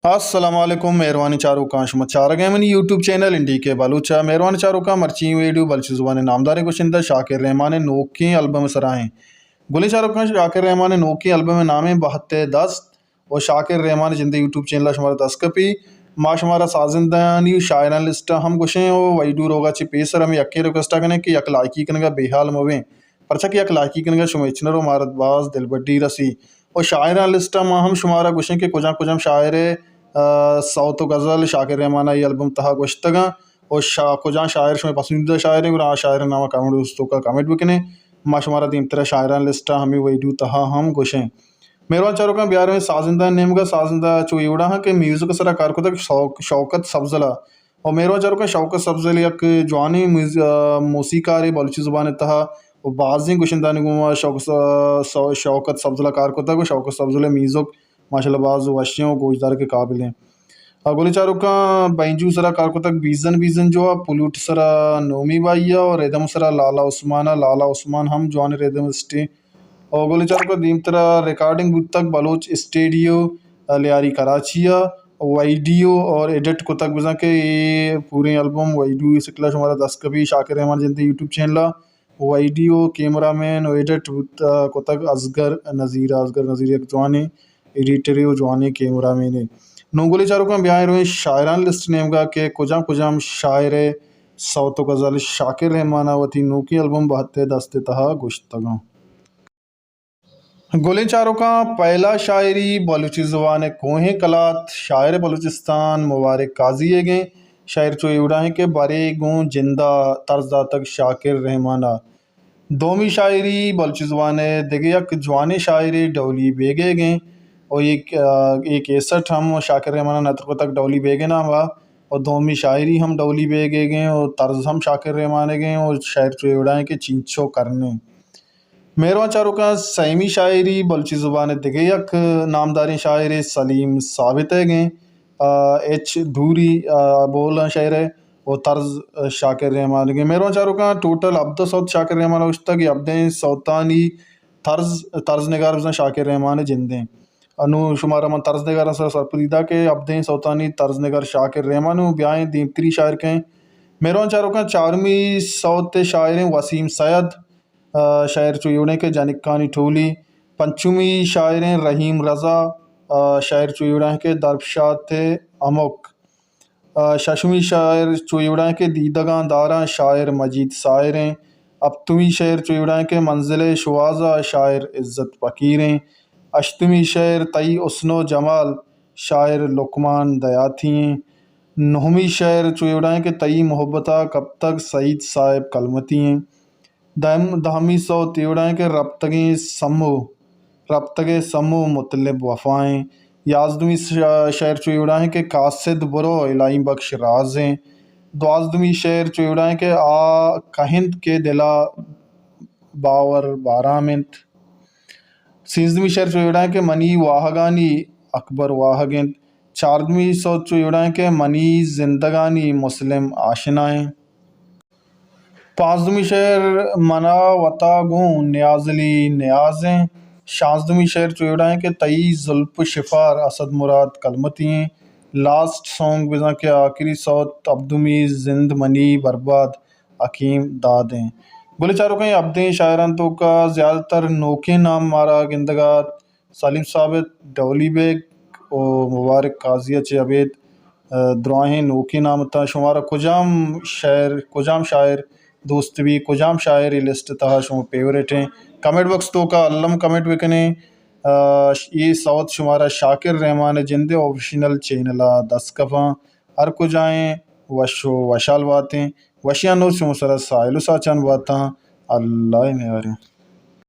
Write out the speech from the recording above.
असलम मेहरबानी चारू काश चारगमन YouTube channel इंडी के बलूचा मेहरबानी चारू का मर्ची वीडियो बलची जुबान नामदार कुशिंदा शाकिर रहमान नोकी एल्बम सराहें गुली चारू का शाकिर रहमान नोकी एल्बम नाम बहत्ते दस्त और शाकिर रहमान जिंद यूट्यूब चैनल शुमारा दस्कपी माशुमारा साजिंदानी शायरान लिस्ट हम गुशें और वैडू रोगा ची पेसर हमें यक्के रिक्वेस्टा कने कि यक लाइकी कनगा बेहाल मोवें परचा कि यक लाइकी कनगा शुमेचनरो मारतबाज दिलबड्डी रसी और शायरान लिस्ट हम शुमारा गुशें के कुजां कुजां शायर सौत गज़ल शाकिर रहमान ये एल्बम तहा गुश्तगा और कुजां शायर शुमें पसंदीदा शायर है और आ शायर नामा कमेंट दोस्तों का कमेंट बकने माशुमारा दीम तरह शायरान लिस्ट हमें वैडू तहा हम गुशें मेहरबान चारों का ब्यार में साजिंदा नेम का साजिंदा चो इवड़ा है कि म्यूजिक सरा कार को तक शौकत सब्जला और मेहरबान चारों का शौकत सब्जल एक जवानी मौसीकार बलूची ज़ुबान तहा और बाज़ी गुशिंदानी गुमा शौकत सब्जला कार को तक शौकत सब्जल म्यूजिक माशाल्लाह बाज़ वशियों गोजदार के काबिल हैं गोली चारों का बैंजू सरा कार को तक बीजन बीजन जो पुलूट सरा नोमी बाइया और रेदम सरा लाला उस्मान हम जवान रेदम स्टे और गोली चारों का दीम तरह रिकॉर्डिंग बुत तक बलोच स्टूडियो लियारी कराचिया वाइडियो और एडिट को तक बजा के ये पूरे एल्बम वाइडियो सिकला हमारा 10 कभी शाकिर रहमान जिंदगी यूट्यूब चैनल वाइडियो कैमरा मैन और एडिट को तक असगर नज़ीर एक जवानी एडिटर और जवानी कैमरा मैन है नो गोली चारों का ब्याह रोए शायरान लिस्ट नेम का के कुजाम शायर सौत गज़ल शाकिर रहमान वती नो की एल्बम बहत्ते दस्ते तहा गुश्तगा गोले चारों का पहला शायरी बलूची ज़ुबान कोहें कलात शायर बलूचिस्तान मुबारक काजी गए शायर चो इवड़ा है के बारे गो जिंदा तर्जा तक शाकिर रहमाना दोमी शायरी बलूची ज़ुबान दिगे यक जवान शायरी डौली बेगे गए और एक 61 हम शाकिर रहमाना नतर तक डौली बेगे ना हुआ और दोमी शायरी हम डौली बेगे गए और तर्ज हम शाकिर रहमान गए और शायर चो इवड़ा है के चींचो करने मेहरबान चारों का सैमी शायरी बलूची ज़ुबान दिगे यक नामदारी शायर सलीम साबित है गए एच धूरी बोल शायर है और तर्ज शाकिर रहमान गए मेहरबान चारों का टोटल अब्द सौत शाकिर रहमान उस तक अब्दें सौतानी तर्ज नगार शाकिर रहमान जिंदे अनु शुमारा मन तर्ज नगार सरपरीदा के अब्दें सौतानी तर्ज नगार शाकिर रहमान ब्याह दीमतरी शायर के मेहरबान चारों का चारमी सौत शायर वसीम सैयद शायर चो इवड़े के जानिकानी ठोली पंचमी शायर रहीम रज़ा शायर चो इवड़ा के दरबशात अमुक शशमी शायर चो इवड़ा के दीदगां दारा शायर मजीद सायर अबतमी शायर चो इवड़ा के मंजिल शुआज़ा शायर इज़्ज़त फ़कीर अश्तमी शायर तई उसनो जमाल शायर लुकमान दयाथी नहमी शायर चो इवड़ा के तई मोहब्बता कब तक सईद साहिब कलमती दहमी सौ तिवड़ा के रब्तगे समो मुतलब वफ़ाएँ याजदमी शायर चो इवड़ा के कासिद बुरो इलाई बख्श राज़ें द्वाजदमी शायर चो इवड़ा के आ कहिंद के दिला बावर बारामिंत सीजदमी शायर चो इवड़ा के मनी वाहगानी अकबर वाहगिंद चारदमी सौ चो इवड़ा के मनी जिंदगानी मुस्लिम आशनाएँ पाँचदमी शायर मना वता गो न्याजली न्याज़ें शाजदमी शायर चो इवड़ा के तई जुल्फ शिफार असद मुराद कलमती लास्ट सॉन्ग बिजा के आखिरी सौत अब्दुमी जिंद मनी बर्बाद अकीम दादें बोले चारों कहीं अब्दें शायरान तो का ज़्यादातर नोके नाम मारा गिंदगात सलीम साबित डौली बेग और मुबारक काजिया चे अबेद द्राहें नोके नाम था शुमारा कुजाम शायर दोस्त भी कुजाम शायर लिस्ट तहा शुम फेवरेट हैं कमेंट बॉक्स तो का अल्लम कमेंट बिकने ये साउथ शुमारा शाकिर रहमान जिंदे ऑफिशियल चैनल 10 कफ़ा हर को जाएँ वशो वशाल बातें वशियानो शुम सरा साइलो साचान बाता अल्लाह ने